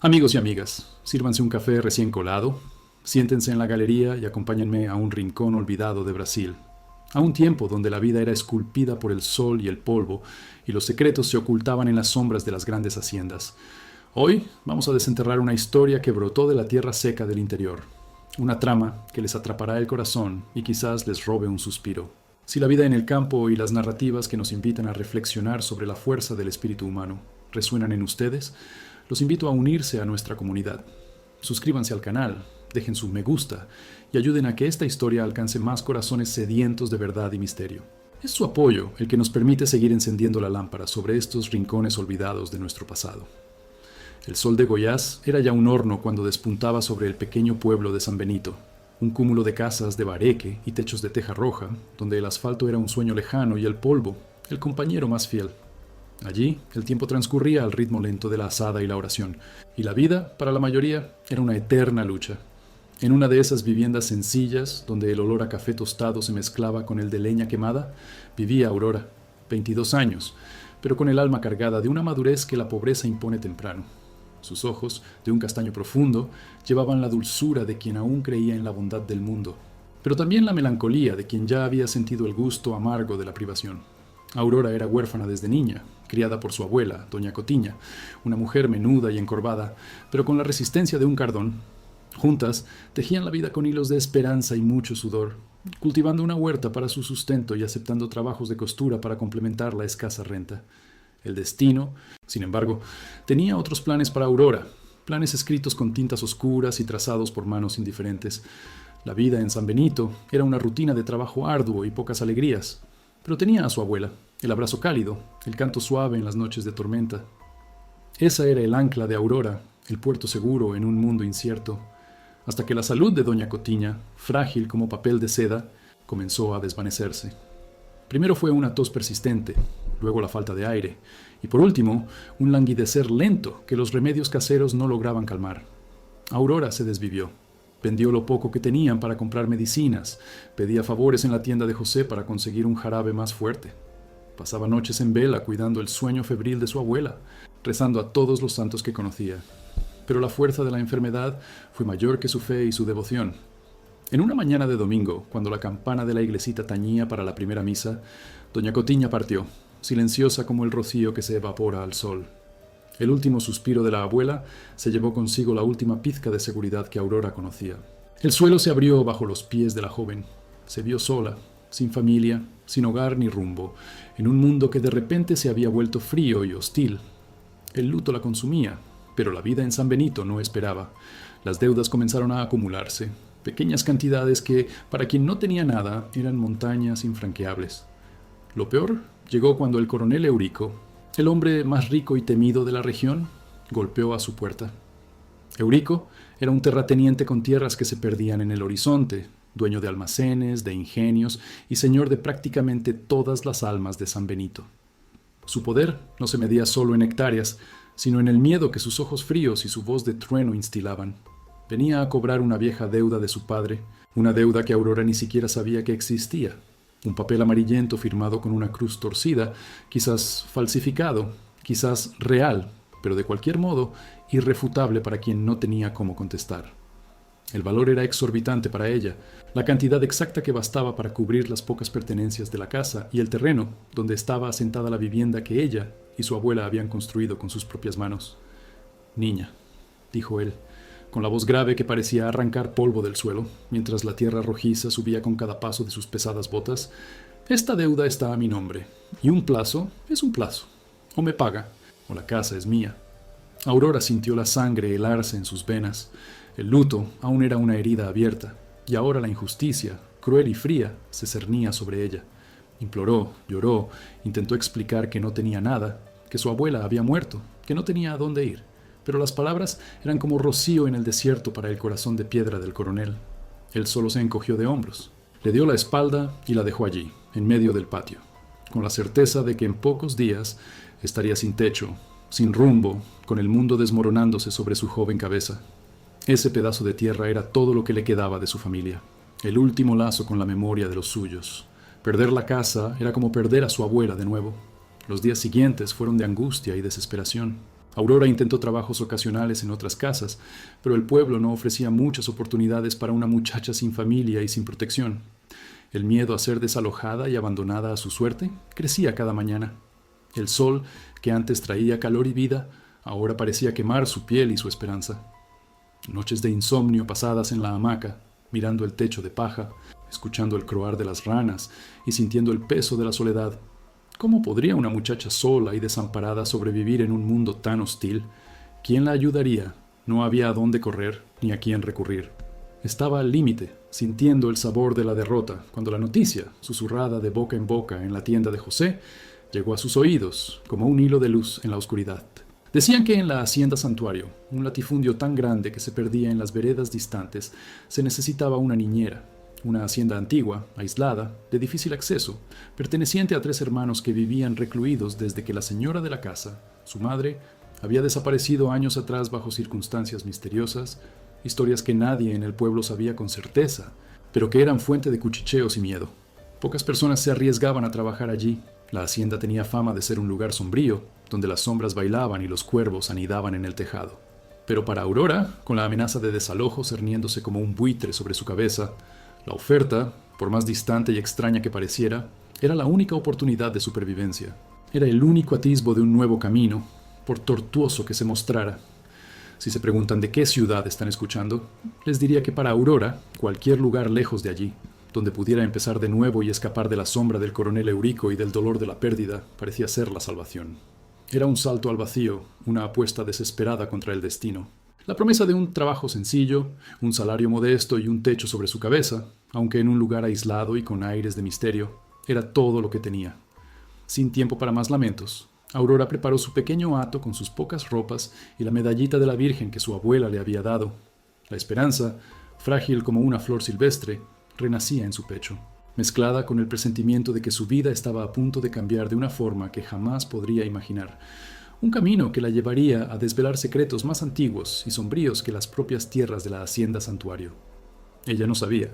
Amigos y amigas, sírvanse un café recién colado, siéntense en la galería y acompáñenme a un rincón olvidado de Brasil, a un tiempo donde la vida era esculpida por el sol y el polvo y los secretos se ocultaban en las sombras de las grandes haciendas. Hoy vamos a desenterrar una historia que brotó de la tierra seca del interior, una trama que les atrapará el corazón y quizás les robe un suspiro. Si la vida en el campo y las narrativas que nos invitan a reflexionar sobre la fuerza del espíritu humano resuenan en ustedes, los invito a unirse a nuestra comunidad. Suscríbanse al canal, dejen su me gusta y ayuden a que esta historia alcance más corazones sedientos de verdad y misterio. Es su apoyo el que nos permite seguir encendiendo la lámpara sobre estos rincones olvidados de nuestro pasado. El sol de Goiás era ya un horno cuando despuntaba sobre el pequeño pueblo de San Benito, un cúmulo de casas de bareque y techos de teja roja, donde el asfalto era un sueño lejano y el polvo, el compañero más fiel. Allí, el tiempo transcurría al ritmo lento de la asada y la oración, y la vida, para la mayoría, era una eterna lucha. En una de esas viviendas sencillas, donde el olor a café tostado se mezclaba con el de leña quemada, vivía Aurora, 22 años, pero con el alma cargada de una madurez que la pobreza impone temprano. Sus ojos, de un castaño profundo, llevaban la dulzura de quien aún creía en la bondad del mundo, pero también la melancolía de quien ya había sentido el gusto amargo de la privación. Aurora era huérfana desde niña, criada por su abuela, doña Cotiña, una mujer menuda y encorvada, pero con la resistencia de un cardón. Juntas tejían la vida con hilos de esperanza y mucho sudor, cultivando una huerta para su sustento y aceptando trabajos de costura para complementar la escasa renta. El destino, sin embargo, tenía otros planes para Aurora, planes escritos con tintas oscuras y trazados por manos indiferentes. La vida en San Benito era una rutina de trabajo arduo y pocas alegrías, pero tenía a su abuela, el abrazo cálido, el canto suave en las noches de tormenta. Esa era el ancla de Aurora, el puerto seguro en un mundo incierto, hasta que la salud de doña Cotiña, frágil como papel de seda, comenzó a desvanecerse. Primero fue una tos persistente, luego la falta de aire, y por último, un languidecer lento que los remedios caseros no lograban calmar. Aurora se desvivió. Vendió lo poco que tenían para comprar medicinas, pedía favores en la tienda de José para conseguir un jarabe más fuerte. Pasaba noches en vela cuidando el sueño febril de su abuela, rezando a todos los santos que conocía. Pero la fuerza de la enfermedad fue mayor que su fe y su devoción. En una mañana de domingo, cuando la campana de la iglesita tañía para la primera misa, doña Cotiña partió, silenciosa como el rocío que se evapora al sol. El último suspiro de la abuela se llevó consigo la última pizca de seguridad que Aurora conocía. El suelo se abrió bajo los pies de la joven. Se vio sola, sin familia, sin hogar ni rumbo, en un mundo que de repente se había vuelto frío y hostil. El luto la consumía, pero la vida en San Benito no esperaba. Las deudas comenzaron a acumularse, pequeñas cantidades que, para quien no tenía nada, eran montañas infranqueables. Lo peor llegó cuando el coronel Eurico, el hombre más rico y temido de la región, golpeó a su puerta. Eurico era un terrateniente con tierras que se perdían en el horizonte, dueño de almacenes, de ingenios y señor de prácticamente todas las almas de San Benito. Su poder no se medía solo en hectáreas, sino en el miedo que sus ojos fríos y su voz de trueno instilaban. Venía a cobrar una vieja deuda de su padre, una deuda que Aurora ni siquiera sabía que existía. Un papel amarillento firmado con una cruz torcida, quizás falsificado, quizás real, pero de cualquier modo irrefutable para quien no tenía cómo contestar. El valor era exorbitante para ella, la cantidad exacta que bastaba para cubrir las pocas pertenencias de la casa y el terreno donde estaba asentada la vivienda que ella y su abuela habían construido con sus propias manos. «Niña», dijo él, con la voz grave que parecía arrancar polvo del suelo, mientras la tierra rojiza subía con cada paso de sus pesadas botas, «esta deuda está a mi nombre, y un plazo es un plazo. O me paga, o la casa es mía». Aurora sintió la sangre helarse en sus venas. El luto aún era una herida abierta, y ahora la injusticia, cruel y fría, se cernía sobre ella. Imploró, lloró, intentó explicar que no tenía nada, que su abuela había muerto, que no tenía a dónde ir, pero las palabras eran como rocío en el desierto para el corazón de piedra del coronel. Él solo se encogió de hombros, le dio la espalda y la dejó allí, en medio del patio, con la certeza de que en pocos días estaría sin techo, sin rumbo, con el mundo desmoronándose sobre su joven cabeza. Ese pedazo de tierra era todo lo que le quedaba de su familia, el último lazo con la memoria de los suyos. Perder la casa era como perder a su abuela de nuevo. Los días siguientes fueron de angustia y desesperación. Aurora intentó trabajos ocasionales en otras casas, pero el pueblo no ofrecía muchas oportunidades para una muchacha sin familia y sin protección. El miedo a ser desalojada y abandonada a su suerte crecía cada mañana. El sol, que antes traía calor y vida, ahora parecía quemar su piel y su esperanza. Noches de insomnio pasadas en la hamaca, mirando el techo de paja, escuchando el croar de las ranas y sintiendo el peso de la soledad. ¿Cómo podría una muchacha sola y desamparada sobrevivir en un mundo tan hostil? ¿Quién la ayudaría? No había a dónde correr ni a quién recurrir. Estaba al límite, sintiendo el sabor de la derrota, cuando la noticia, susurrada de boca en boca en la tienda de José, llegó a sus oídos como un hilo de luz en la oscuridad. Decían que en la hacienda Santuario, un latifundio tan grande que se perdía en las veredas distantes, se necesitaba una niñera, una hacienda antigua, aislada, de difícil acceso, perteneciente a 3 hermanos que vivían recluidos desde que la señora de la casa, su madre, había desaparecido años atrás bajo circunstancias misteriosas, historias que nadie en el pueblo sabía con certeza, pero que eran fuente de cuchicheos y miedo. Pocas personas se arriesgaban a trabajar allí. La hacienda tenía fama de ser un lugar sombrío, donde las sombras bailaban y los cuervos anidaban en el tejado. Pero para Aurora, con la amenaza de desalojo cerniéndose como un buitre sobre su cabeza, la oferta, por más distante y extraña que pareciera, era la única oportunidad de supervivencia. Era el único atisbo de un nuevo camino, por tortuoso que se mostrara. Si se preguntan de qué ciudad están escuchando, les diría que para Aurora, cualquier lugar lejos de allí, donde pudiera empezar de nuevo y escapar de la sombra del coronel Eurico y del dolor de la pérdida, parecía ser la salvación. Era un salto al vacío, una apuesta desesperada contra el destino. La promesa de un trabajo sencillo, un salario modesto y un techo sobre su cabeza, aunque en un lugar aislado y con aires de misterio, era todo lo que tenía. Sin tiempo para más lamentos, Aurora preparó su pequeño hato con sus pocas ropas y la medallita de la Virgen que su abuela le había dado. La esperanza, frágil como una flor silvestre, renacía en su pecho, mezclada con el presentimiento de que su vida estaba a punto de cambiar de una forma que jamás podría imaginar. Un camino que la llevaría a desvelar secretos más antiguos y sombríos que las propias tierras de la hacienda Santuario. Ella no sabía,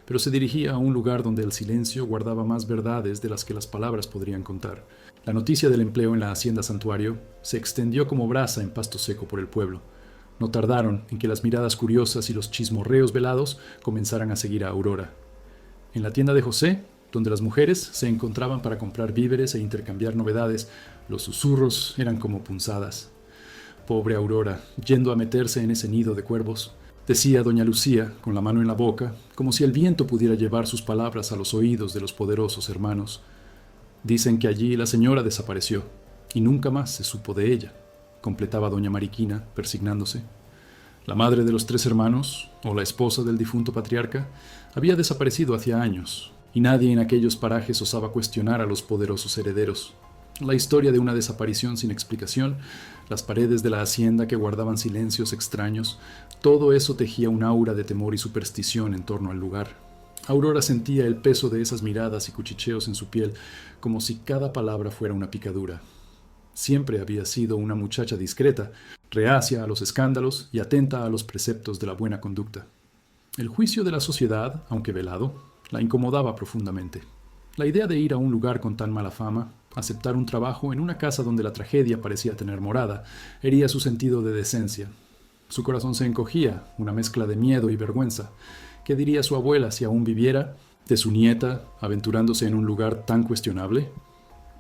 pero se dirigía a un lugar donde el silencio guardaba más verdades de las que las palabras podrían contar. La noticia del empleo en la hacienda Santuario se extendió como brasa en pasto seco por el pueblo. No tardaron en que las miradas curiosas y los chismorreos velados comenzaran a seguir a Aurora. En la tienda de José, donde las mujeres se encontraban para comprar víveres e intercambiar novedades, los susurros eran como punzadas. Pobre Aurora, yendo a meterse en ese nido de cuervos, decía doña Lucía, con la mano en la boca, como si el viento pudiera llevar sus palabras a los oídos de los poderosos hermanos. Dicen que allí la señora desapareció, y nunca más se supo de ella, completaba doña Mariquina, persignándose. La madre de los 3 hermanos, o la esposa del difunto patriarca, había desaparecido hacía años, y nadie en aquellos parajes osaba cuestionar a los poderosos herederos. La historia de una desaparición sin explicación, las paredes de la hacienda que guardaban silencios extraños, todo eso tejía un aura de temor y superstición en torno al lugar. Aurora sentía el peso de esas miradas y cuchicheos en su piel, como si cada palabra fuera una picadura. Siempre había sido una muchacha discreta, reacia a los escándalos y atenta a los preceptos de la buena conducta. El juicio de la sociedad, aunque velado, la incomodaba profundamente. La idea de ir a un lugar con tan mala fama, aceptar un trabajo en una casa donde la tragedia parecía tener morada, hería su sentido de decencia. Su corazón se encogía, una mezcla de miedo y vergüenza. ¿Qué diría su abuela si aún viviera, de su nieta, aventurándose en un lugar tan cuestionable?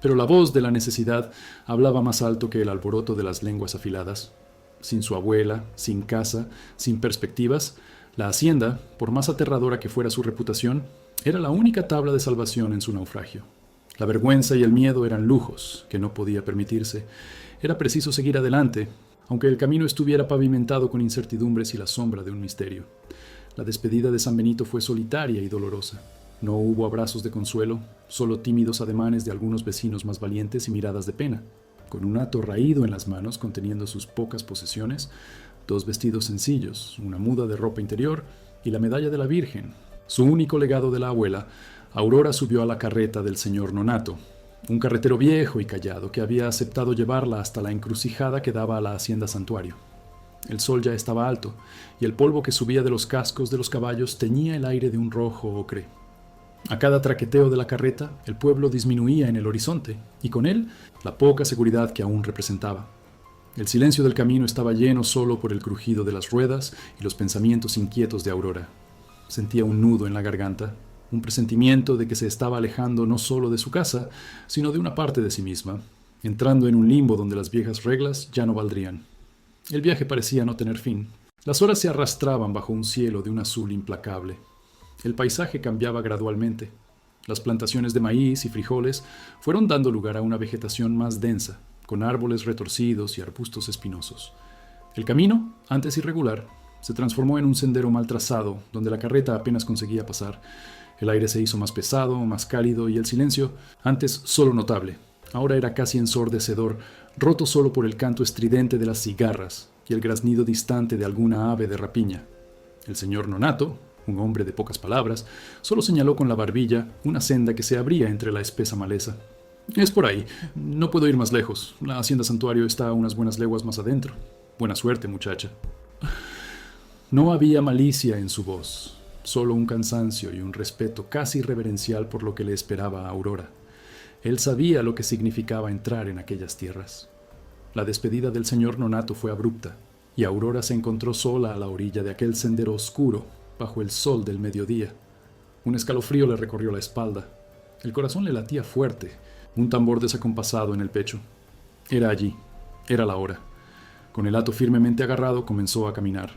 Pero la voz de la necesidad hablaba más alto que el alboroto de las lenguas afiladas. Sin su abuela, sin casa, sin perspectivas, la hacienda, por más aterradora que fuera su reputación, era la única tabla de salvación en su naufragio. La vergüenza y el miedo eran lujos que no podía permitirse. Era preciso seguir adelante, aunque el camino estuviera pavimentado con incertidumbres y la sombra de un misterio. La despedida de San Benito fue solitaria y dolorosa. No hubo abrazos de consuelo, solo tímidos ademanes de algunos vecinos más valientes y miradas de pena. Con un hato raído en las manos conteniendo sus pocas posesiones, 2 vestidos sencillos, una muda de ropa interior y la medalla de la Virgen, su único legado de la abuela, Aurora subió a la carreta del señor Nonato, un carretero viejo y callado que había aceptado llevarla hasta la encrucijada que daba a la hacienda Santuario. El sol ya estaba alto, y el polvo que subía de los cascos de los caballos teñía el aire de un rojo ocre. A cada traqueteo de la carreta, el pueblo disminuía en el horizonte, y con él la poca seguridad que aún representaba. El silencio del camino estaba lleno solo por el crujido de las ruedas y los pensamientos inquietos de Aurora. Sentía un nudo en la garganta, un presentimiento de que se estaba alejando no solo de su casa, sino de una parte de sí misma, entrando en un limbo donde las viejas reglas ya no valdrían. El viaje parecía no tener fin. Las horas se arrastraban bajo un cielo de un azul implacable. El paisaje cambiaba gradualmente. Las plantaciones de maíz y frijoles fueron dando lugar a una vegetación más densa, con árboles retorcidos y arbustos espinosos. El camino, antes irregular, se transformó en un sendero mal trazado, donde la carreta apenas conseguía pasar. El aire se hizo más pesado, más cálido, y el silencio, antes solo notable, ahora era casi ensordecedor, roto solo por el canto estridente de las cigarras y el graznido distante de alguna ave de rapiña. El señor Nonato, un hombre de pocas palabras, solo señaló con la barbilla una senda que se abría entre la espesa maleza. «Es por ahí. No puedo ir más lejos. La hacienda santuario está a unas buenas leguas más adentro. Buena suerte, muchacha». No había malicia en su voz, solo un cansancio y un respeto casi reverencial por lo que le esperaba a Aurora. Él sabía lo que significaba entrar en aquellas tierras. La despedida del señor Nonato fue abrupta, y Aurora se encontró sola a la orilla de aquel sendero oscuro, bajo el sol del mediodía. Un escalofrío le recorrió la espalda. El corazón le latía fuerte, un tambor desacompasado en el pecho. Era allí, era la hora. Con el hato firmemente agarrado comenzó a caminar.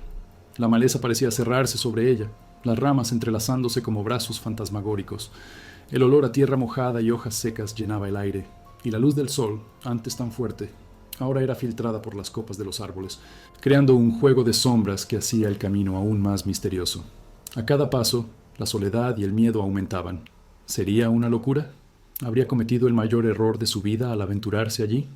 La maleza parecía cerrarse sobre ella, las ramas entrelazándose como brazos fantasmagóricos. El olor a tierra mojada y hojas secas llenaba el aire, y la luz del sol, antes tan fuerte, ahora era filtrada por las copas de los árboles, creando un juego de sombras que hacía el camino aún más misterioso. A cada paso, la soledad y el miedo aumentaban. ¿Sería una locura? ¿Habría cometido el mayor error de su vida al aventurarse allí?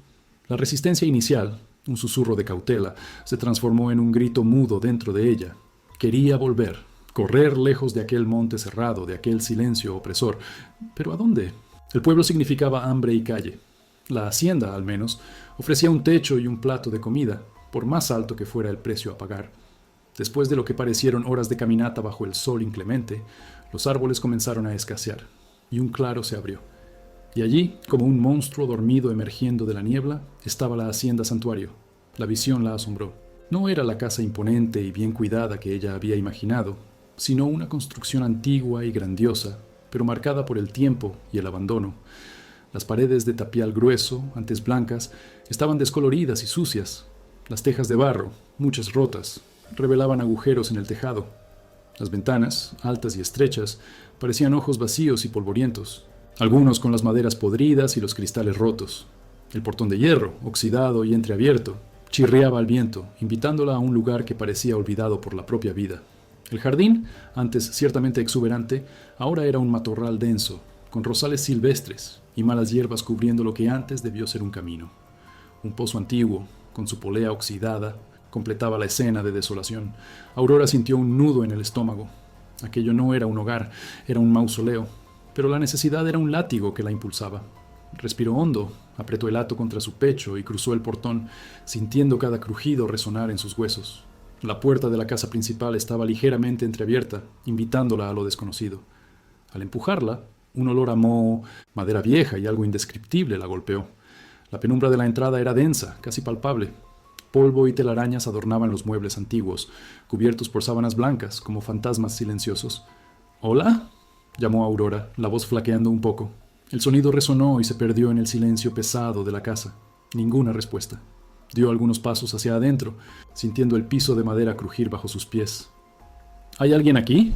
La resistencia inicial, un susurro de cautela, se transformó en un grito mudo dentro de ella. Quería volver, correr lejos de aquel monte cerrado, de aquel silencio opresor. ¿Pero a dónde? El pueblo significaba hambre y calle. La hacienda, al menos, ofrecía un techo y un plato de comida, por más alto que fuera el precio a pagar. Después de lo que parecieron horas de caminata bajo el sol inclemente, los árboles comenzaron a escasear, y un claro se abrió. Y allí, como un monstruo dormido emergiendo de la niebla, estaba la hacienda santuario. La visión la asombró. No era la casa imponente y bien cuidada que ella había imaginado, sino una construcción antigua y grandiosa, pero marcada por el tiempo y el abandono. Las paredes de tapial grueso, antes blancas, estaban descoloridas y sucias. Las tejas de barro, muchas rotas, revelaban agujeros en el tejado. Las ventanas, altas y estrechas, parecían ojos vacíos y polvorientos, algunos con las maderas podridas y los cristales rotos. El portón de hierro, oxidado y entreabierto, chirriaba al viento, invitándola a un lugar que parecía olvidado por la propia vida. El jardín, antes ciertamente exuberante, ahora era un matorral denso, con rosales silvestres y malas hierbas cubriendo lo que antes debió ser un camino. Un pozo antiguo, con su polea oxidada, completaba la escena de desolación. Aurora sintió un nudo en el estómago. Aquello no era un hogar, era un mausoleo, pero la necesidad era un látigo que la impulsaba. Respiró hondo, apretó el hato contra su pecho y cruzó el portón, sintiendo cada crujido resonar en sus huesos. La puerta de la casa principal estaba ligeramente entreabierta, invitándola a lo desconocido. Al empujarla, un olor a moho, madera vieja y algo indescriptible la golpeó. La penumbra de la entrada era densa, casi palpable. Polvo y telarañas adornaban los muebles antiguos, cubiertos por sábanas blancas, como fantasmas silenciosos. «¿Hola?», llamó Aurora, la voz flaqueando un poco. El sonido resonó y se perdió en el silencio pesado de la casa. Ninguna respuesta. Dio algunos pasos hacia adentro, sintiendo el piso de madera crujir bajo sus pies. «¿Hay alguien aquí?».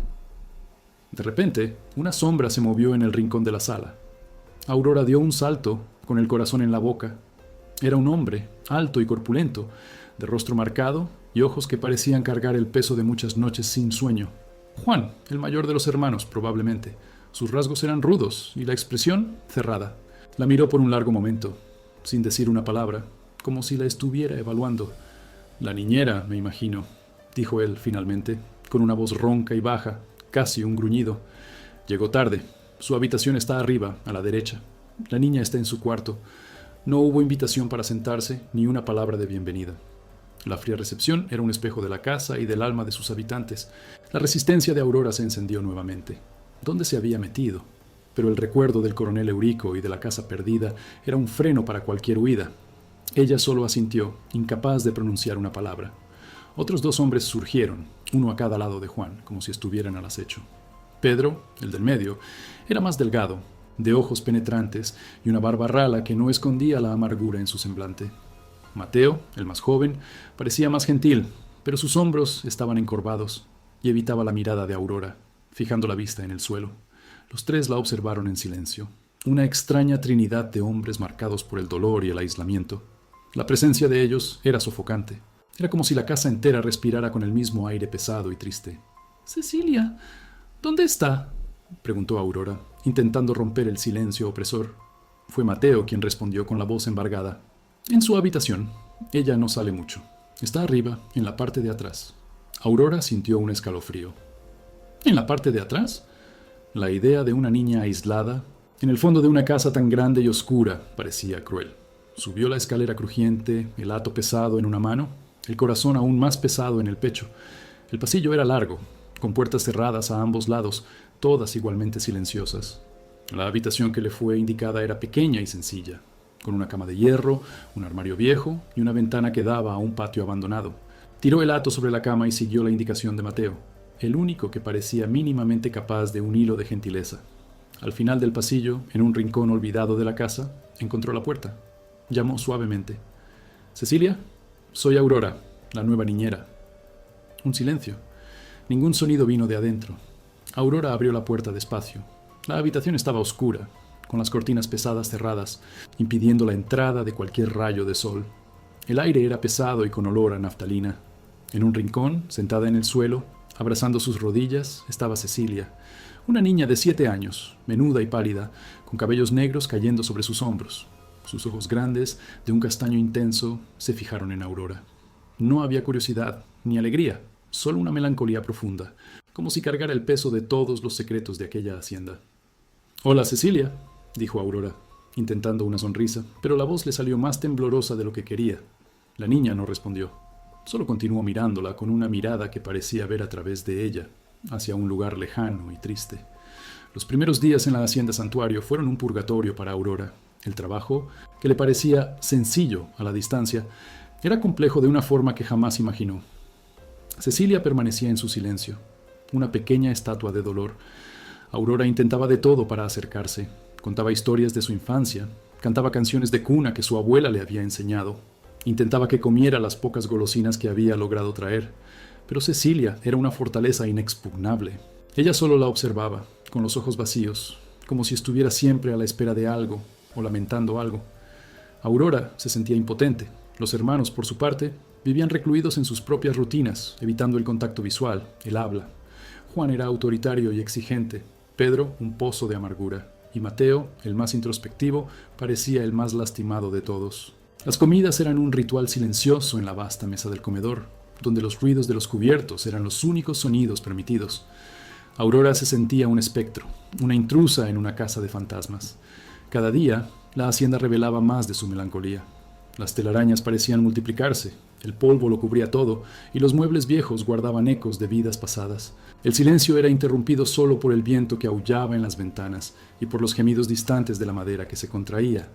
De repente, una sombra se movió en el rincón de la sala. Aurora dio un salto, con el corazón en la boca. Era un hombre, alto y corpulento, de rostro marcado y ojos que parecían cargar el peso de muchas noches sin sueño. Juan, el mayor de los hermanos, probablemente. Sus rasgos eran rudos y la expresión cerrada. La miró por un largo momento, sin decir una palabra, como si la estuviera evaluando. «La niñera, me imagino», dijo él finalmente, con una voz ronca y baja, casi un gruñido. «Llegó tarde. Su habitación está arriba, a la derecha. La niña está en su cuarto. No hubo invitación para sentarse, ni una palabra de bienvenida». La fría recepción era un espejo de la casa y del alma de sus habitantes. La resistencia de Aurora se encendió nuevamente. ¿Dónde se había metido? Pero el recuerdo del coronel Eurico y de la casa perdida era un freno para cualquier huida. Ella solo asintió, incapaz de pronunciar una palabra. Otros 2 hombres surgieron, uno a cada lado de Juan, como si estuvieran al acecho. Pedro, el del medio, era más delgado, de ojos penetrantes y una barba rala que no escondía la amargura en su semblante. Mateo, el más joven, parecía más gentil, pero sus hombros estaban encorvados y evitaba la mirada de Aurora, fijando la vista en el suelo. Los 3 la observaron en silencio, una extraña trinidad de hombres marcados por el dolor y el aislamiento. La presencia de ellos era sofocante. Era como si la casa entera respirara con el mismo aire pesado y triste. «Cecilia, ¿dónde está?», preguntó Aurora, intentando romper el silencio opresor. Fue Mateo quien respondió con la voz embargada. «En su habitación. Ella no sale mucho. Está arriba, en la parte de atrás». Aurora sintió un escalofrío. ¿En la parte de atrás? La idea de una niña aislada, en el fondo de una casa tan grande y oscura, parecía cruel. Subió la escalera crujiente, el hato pesado en una mano, el corazón aún más pesado en el pecho. El pasillo era largo, con puertas cerradas a ambos lados, todas igualmente silenciosas. La habitación que le fue indicada era pequeña y sencilla, con una cama de hierro, un armario viejo y una ventana que daba a un patio abandonado. Tiró el hato sobre la cama y siguió la indicación de Mateo, el único que parecía mínimamente capaz de un hilo de gentileza. Al final del pasillo, en un rincón olvidado de la casa, encontró la puerta. Llamó suavemente. «Cecilia, soy Aurora, la nueva niñera». Un silencio. Ningún sonido vino de adentro. Aurora abrió la puerta despacio. La habitación estaba oscura, con las cortinas pesadas cerradas, impidiendo la entrada de cualquier rayo de sol. El aire era pesado y con olor a naftalina. En un rincón, sentada en el suelo, abrazando sus rodillas, estaba Cecilia, una niña de 7 años, menuda y pálida, con cabellos negros cayendo sobre sus hombros. Sus ojos grandes, de un castaño intenso, se fijaron en Aurora. No había curiosidad, ni alegría, solo una melancolía profunda, como si cargara el peso de todos los secretos de aquella hacienda. «Hola, Cecilia», dijo Aurora, intentando una sonrisa, pero la voz le salió más temblorosa de lo que quería. La niña no respondió. Solo continuó mirándola con una mirada que parecía ver a través de ella, hacia un lugar lejano y triste. Los primeros días en la hacienda Santuario fueron un purgatorio para Aurora. El trabajo, que le parecía sencillo a la distancia, era complejo de una forma que jamás imaginó. Cecilia permanecía en su silencio, una pequeña estatua de dolor. Aurora intentaba de todo para acercarse. Contaba historias de su infancia, cantaba canciones de cuna que su abuela le había enseñado. Intentaba que comiera las pocas golosinas que había logrado traer, pero Cecilia era una fortaleza inexpugnable. Ella solo la observaba, con los ojos vacíos, como si estuviera siempre a la espera de algo o lamentando algo. Aurora se sentía impotente. Los hermanos, por su parte, vivían recluidos en sus propias rutinas, evitando el contacto visual, el habla. Juan era autoritario y exigente, Pedro un pozo de amargura, y Mateo, el más introspectivo, parecía el más lastimado de todos. Las comidas eran un ritual silencioso en la vasta mesa del comedor, donde los ruidos de los cubiertos eran los únicos sonidos permitidos. Aurora se sentía un espectro, una intrusa en una casa de fantasmas. Cada día, la hacienda revelaba más de su melancolía. Las telarañas parecían multiplicarse, el polvo lo cubría todo, y los muebles viejos guardaban ecos de vidas pasadas. El silencio era interrumpido solo por el viento que aullaba en las ventanas y por los gemidos distantes de la madera que se contraía.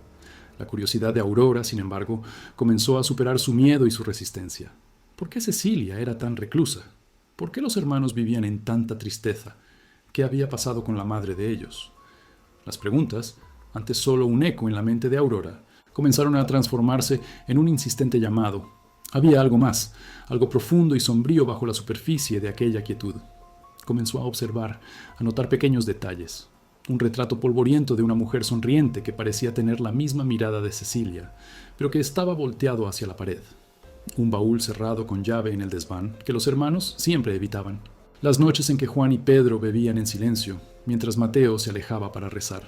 La curiosidad de Aurora, sin embargo, comenzó a superar su miedo y su resistencia. ¿Por qué Cecilia era tan reclusa? ¿Por qué los hermanos vivían en tanta tristeza? ¿Qué había pasado con la madre de ellos? Las preguntas, antes solo un eco en la mente de Aurora, comenzaron a transformarse en un insistente llamado. Había algo más, algo profundo y sombrío bajo la superficie de aquella quietud. Comenzó a observar, a notar pequeños detalles. Un retrato polvoriento de una mujer sonriente que parecía tener la misma mirada de Cecilia, pero que estaba volteado hacia la pared. Un baúl cerrado con llave en el desván, que los hermanos siempre evitaban. Las noches en que Juan y Pedro bebían en silencio, mientras Mateo se alejaba para rezar.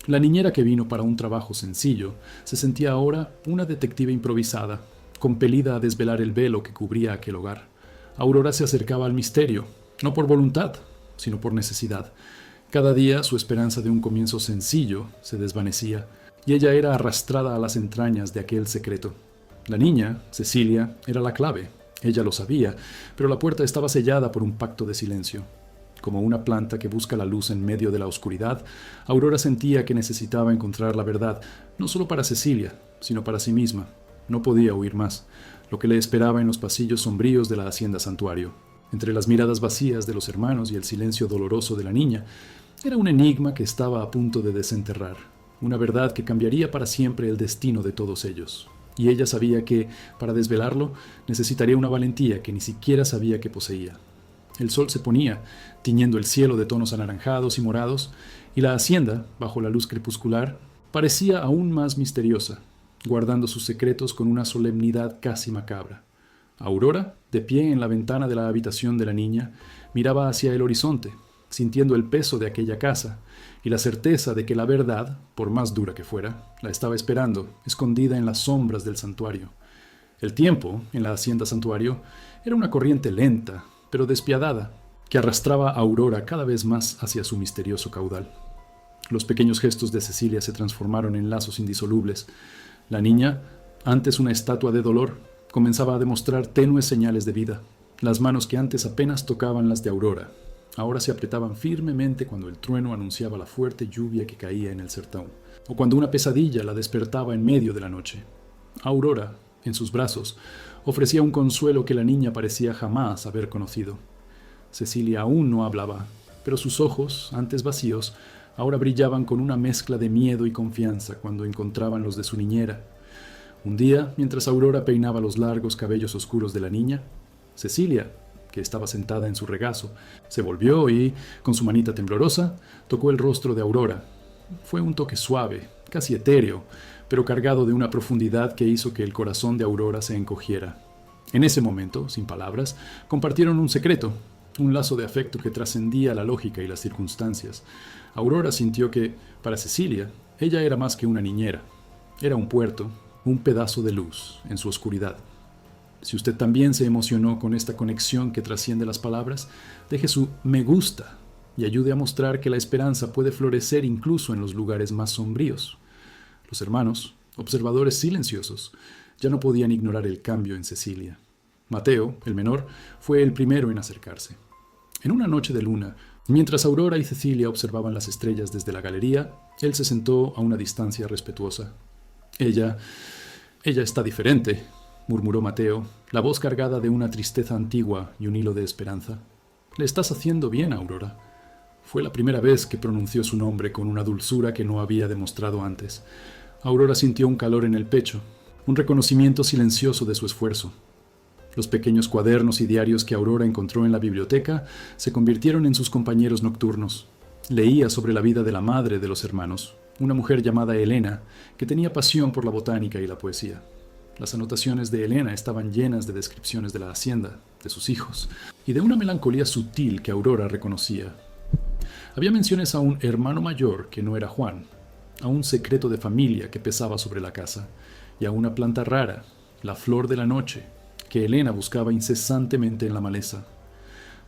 La niñera que vino para un trabajo sencillo se sentía ahora una detective improvisada, compelida a desvelar el velo que cubría aquel hogar. Aurora se acercaba al misterio, no por voluntad, sino por necesidad. Cada día su esperanza de un comienzo sencillo se desvanecía, y ella era arrastrada a las entrañas de aquel secreto. La niña, Cecilia, era la clave. Ella lo sabía, pero la puerta estaba sellada por un pacto de silencio. Como una planta que busca la luz en medio de la oscuridad, Aurora sentía que necesitaba encontrar la verdad, no solo para Cecilia, sino para sí misma, No podía huir más, lo que le esperaba en los pasillos sombríos de la hacienda santuario. Entre las miradas vacías de los hermanos y el silencio doloroso de la niña, era un enigma que estaba a punto de desenterrar, una verdad que cambiaría para siempre el destino de todos ellos. Y ella sabía que, para desvelarlo, necesitaría una valentía que ni siquiera sabía que poseía. El sol se ponía, tiñendo el cielo de tonos anaranjados y morados, y la hacienda, bajo la luz crepuscular, parecía aún más misteriosa, guardando sus secretos con una solemnidad casi macabra. Aurora, de pie en la ventana de la habitación de la niña, miraba hacia el horizonte, sintiendo el peso de aquella casa y la certeza de que la verdad, por más dura que fuera, la estaba esperando, escondida en las sombras del santuario. El tiempo, en la hacienda santuario, era una corriente lenta, pero despiadada, que arrastraba a Aurora cada vez más hacia su misterioso caudal. Los pequeños gestos de Cecilia se transformaron en lazos indisolubles. La niña, antes una estatua de dolor, comenzaba a demostrar tenues señales de vida. Las manos que antes apenas tocaban las de Aurora, ahora se apretaban firmemente cuando el trueno anunciaba la fuerte lluvia que caía en el sertón, o cuando una pesadilla la despertaba en medio de la noche. Aurora, en sus brazos, ofrecía un consuelo que la niña parecía jamás haber conocido. Cecilia aún no hablaba, pero sus ojos, antes vacíos, ahora brillaban con una mezcla de miedo y confianza cuando encontraban los de su niñera. Un día, mientras Aurora peinaba los largos cabellos oscuros de la niña, Cecilia, que estaba sentada en su regazo, se volvió y, con su manita temblorosa, tocó el rostro de Aurora. Fue un toque suave, casi etéreo, pero cargado de una profundidad que hizo que el corazón de Aurora se encogiera. En ese momento, sin palabras, compartieron un secreto, un lazo de afecto que trascendía la lógica y las circunstancias. Aurora sintió que, para Cecilia, ella era más que una niñera. Era un puerto, un pedazo de luz en su oscuridad. Si usted también se emocionó con esta conexión que trasciende las palabras, deje su me gusta y ayude a mostrar que la esperanza puede florecer incluso en los lugares más sombríos. Los hermanos, observadores silenciosos, ya no podían ignorar el cambio en Cecilia. Mateo, el menor, fue el primero en acercarse. En una noche de luna, mientras Aurora y Cecilia observaban las estrellas desde la galería, él se sentó a una distancia respetuosa. Ella está diferente, murmuró Mateo, la voz cargada de una tristeza antigua y un hilo de esperanza. Le estás haciendo bien, Aurora. Fue la primera vez que pronunció su nombre con una dulzura que no había demostrado antes. Aurora sintió un calor en el pecho, un reconocimiento silencioso de su esfuerzo. Los pequeños cuadernos y diarios que Aurora encontró en la biblioteca se convirtieron en sus compañeros nocturnos. Leía sobre la vida de la madre de los hermanos, una mujer llamada Elena, que tenía pasión por la botánica y la poesía. Las anotaciones de Elena estaban llenas de descripciones de la hacienda, de sus hijos, y de una melancolía sutil que Aurora reconocía. Había menciones a un hermano mayor que no era Juan, a un secreto de familia que pesaba sobre la casa, y a una planta rara, la flor de la noche, que Elena buscaba incesantemente en la maleza.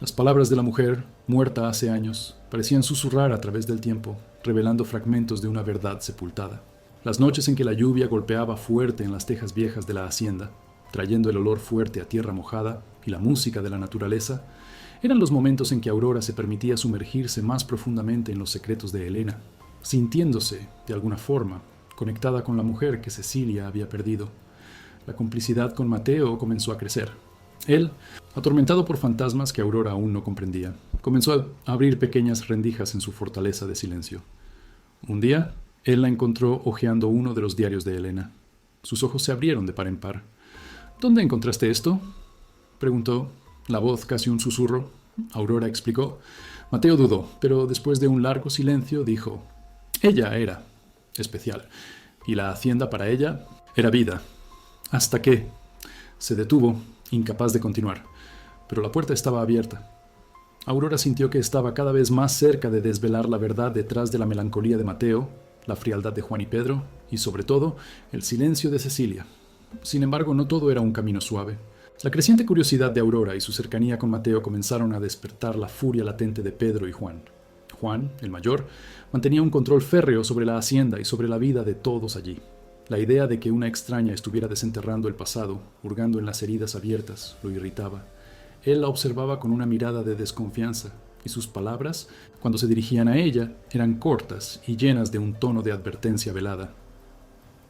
Las palabras de la mujer, muerta hace años, parecían susurrar a través del tiempo, revelando fragmentos de una verdad sepultada. Las noches en que la lluvia golpeaba fuerte en las tejas viejas de la hacienda, trayendo el olor fuerte a tierra mojada y la música de la naturaleza, eran los momentos en que Aurora se permitía sumergirse más profundamente en los secretos de Elena, sintiéndose, de alguna forma, conectada con la mujer que Cecilia había perdido. La complicidad con Mateo comenzó a crecer. Él, atormentado por fantasmas que Aurora aún no comprendía, comenzó a abrir pequeñas rendijas en su fortaleza de silencio. Un día, él la encontró hojeando uno de los diarios de Elena. Sus ojos se abrieron de par en par. «¿Dónde encontraste esto?», preguntó, la voz casi un susurro. Aurora explicó. Mateo dudó, pero después de un largo silencio dijo: «Ella era especial, y la hacienda para ella era vida». Hasta que se detuvo, incapaz de continuar, pero la puerta estaba abierta. Aurora sintió que estaba cada vez más cerca de desvelar la verdad detrás de la melancolía de Mateo, la frialdad de Juan y Pedro, y sobre todo, el silencio de Cecilia. Sin embargo, no todo era un camino suave. La creciente curiosidad de Aurora y su cercanía con Mateo comenzaron a despertar la furia latente de Pedro y Juan. Juan, el mayor, mantenía un control férreo sobre la hacienda y sobre la vida de todos allí. La idea de que una extraña estuviera desenterrando el pasado, hurgando en las heridas abiertas, lo irritaba. Él la observaba con una mirada de desconfianza, y sus palabras, cuando se dirigían a ella, eran cortas y llenas de un tono de advertencia velada.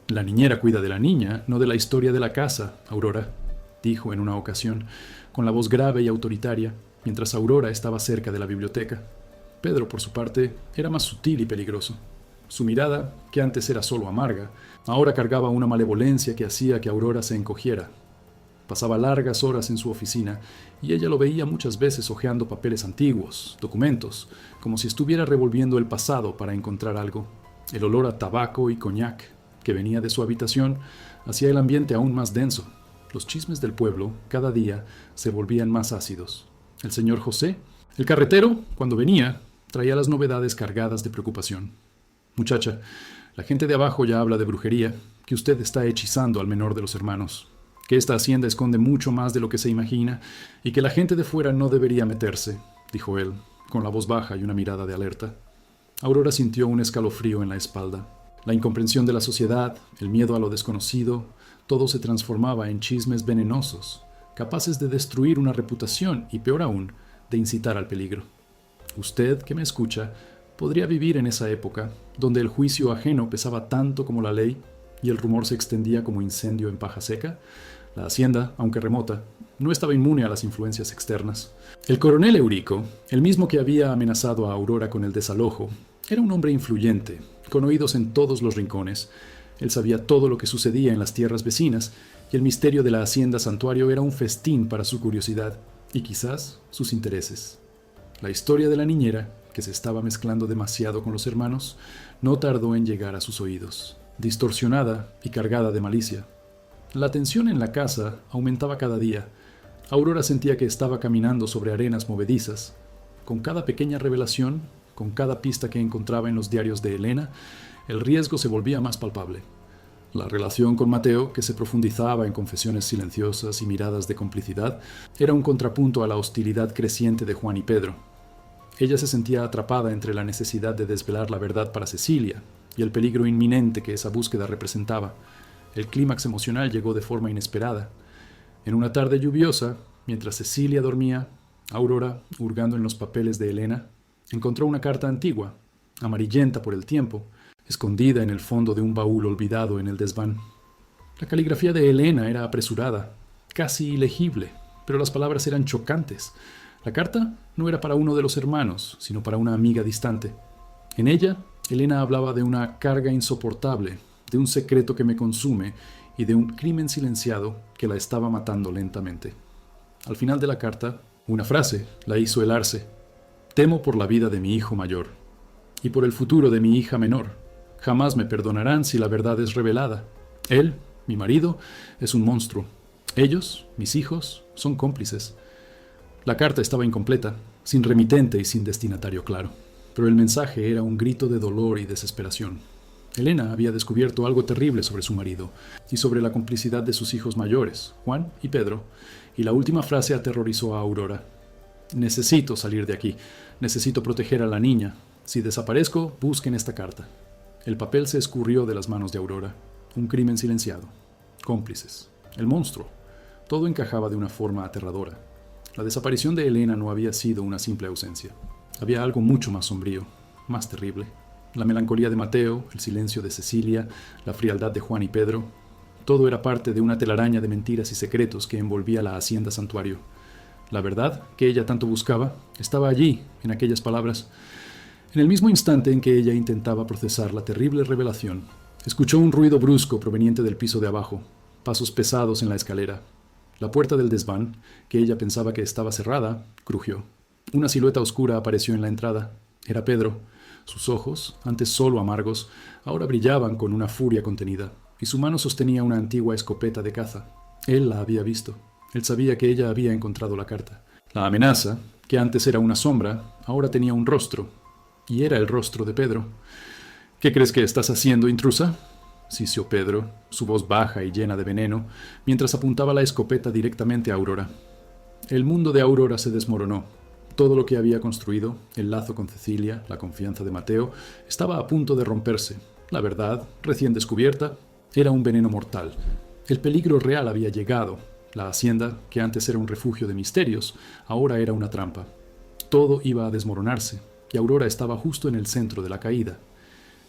La niñera cuida de la niña, no de la historia de la casa, Aurora, dijo en una ocasión, con la voz grave y autoritaria, mientras Aurora estaba cerca de la biblioteca. Pedro, por su parte, era más sutil y peligroso. Su mirada, que antes era solo amarga, ahora cargaba una malevolencia que hacía que Aurora se encogiera. Pasaba largas horas en su oficina y ella lo veía muchas veces hojeando papeles antiguos, documentos, como si estuviera revolviendo el pasado para encontrar algo. El olor a tabaco y coñac que venía de su habitación hacía el ambiente aún más denso. Los chismes del pueblo, cada día, se volvían más ácidos. El señor José, el carretero, cuando venía, traía las novedades cargadas de preocupación. Muchacha, la gente de abajo ya habla de brujería, que usted está hechizando al menor de los hermanos, que esta hacienda esconde mucho más de lo que se imagina y que la gente de fuera no debería meterse, dijo él, con la voz baja y una mirada de alerta. Aurora sintió un escalofrío en la espalda. La incomprensión de la sociedad, el miedo a lo desconocido, todo se transformaba en chismes venenosos, capaces de destruir una reputación y, peor aún, de incitar al peligro. Usted, que me escucha, podría vivir en esa época, donde el juicio ajeno pesaba tanto como la ley y el rumor se extendía como incendio en paja seca. La hacienda, aunque remota, no estaba inmune a las influencias externas. El coronel Eurico, el mismo que había amenazado a Aurora con el desalojo, era un hombre influyente, con oídos en todos los rincones. Él sabía todo lo que sucedía en las tierras vecinas, y el misterio de la hacienda santuario era un festín para su curiosidad y quizás sus intereses. La historia de la niñera, que se estaba mezclando demasiado con los hermanos, no tardó en llegar a sus oídos, distorsionada y cargada de malicia. La tensión en la casa aumentaba cada día. Aurora sentía que estaba caminando sobre arenas movedizas. Con cada pequeña revelación, con cada pista que encontraba en los diarios de Elena, el riesgo se volvía más palpable. La relación con Mateo, que se profundizaba en confesiones silenciosas y miradas de complicidad, era un contrapunto a la hostilidad creciente de Juan y Pedro. Ella se sentía atrapada entre la necesidad de desvelar la verdad para Cecilia y el peligro inminente que esa búsqueda representaba. El clímax emocional llegó de forma inesperada. En una tarde lluviosa, mientras Cecilia dormía, Aurora, hurgando en los papeles de Elena, encontró una carta antigua, amarillenta por el tiempo, escondida en el fondo de un baúl olvidado en el desván. La caligrafía de Elena era apresurada, casi ilegible, pero las palabras eran chocantes. La carta no era para uno de los hermanos, sino para una amiga distante. En ella, Elena hablaba de una carga insoportable, de un secreto que me consume y de un crimen silenciado que la estaba matando lentamente. Al final de la carta, una frase la hizo helarse. Temo por la vida de mi hijo mayor y por el futuro de mi hija menor. Jamás me perdonarán si la verdad es revelada. Él, mi marido, es un monstruo. Ellos, mis hijos, son cómplices. La carta estaba incompleta, sin remitente y sin destinatario claro, pero el mensaje era un grito de dolor y desesperación. Elena había descubierto algo terrible sobre su marido y sobre la complicidad de sus hijos mayores, Juan y Pedro, y la última frase aterrorizó a Aurora. Necesito salir de aquí, necesito proteger a la niña. Si desaparezco, busquen esta carta. El papel se escurrió de las manos de Aurora. Un crimen silenciado. Cómplices. El monstruo. Todo encajaba de una forma aterradora. La desaparición de Elena no había sido una simple ausencia. Había algo mucho más sombrío, más terrible. La melancolía de Mateo, el silencio de Cecilia, la frialdad de Juan y Pedro. Todo era parte de una telaraña de mentiras y secretos que envolvía la hacienda santuario. La verdad, que ella tanto buscaba, estaba allí, en aquellas palabras. En el mismo instante en que ella intentaba procesar la terrible revelación, escuchó un ruido brusco proveniente del piso de abajo, pasos pesados en la escalera. La puerta del desván, que ella pensaba que estaba cerrada, crujió. Una silueta oscura apareció en la entrada. Era Pedro. Sus ojos, antes solo amargos, ahora brillaban con una furia contenida, y su mano sostenía una antigua escopeta de caza. Él la había visto. Él sabía que ella había encontrado la carta. La amenaza, que antes era una sombra, ahora tenía un rostro, y era el rostro de Pedro. ¿Qué crees que estás haciendo, intrusa?, sisió Pedro, su voz baja y llena de veneno, mientras apuntaba la escopeta directamente a Aurora. El mundo de Aurora se desmoronó. Todo lo que había construido, el lazo con Cecilia, la confianza de Mateo, estaba a punto de romperse. La verdad, recién descubierta, era un veneno mortal. El peligro real había llegado. La hacienda, que antes era un refugio de misterios, ahora era una trampa. Todo iba a desmoronarse, y Aurora estaba justo en el centro de la caída.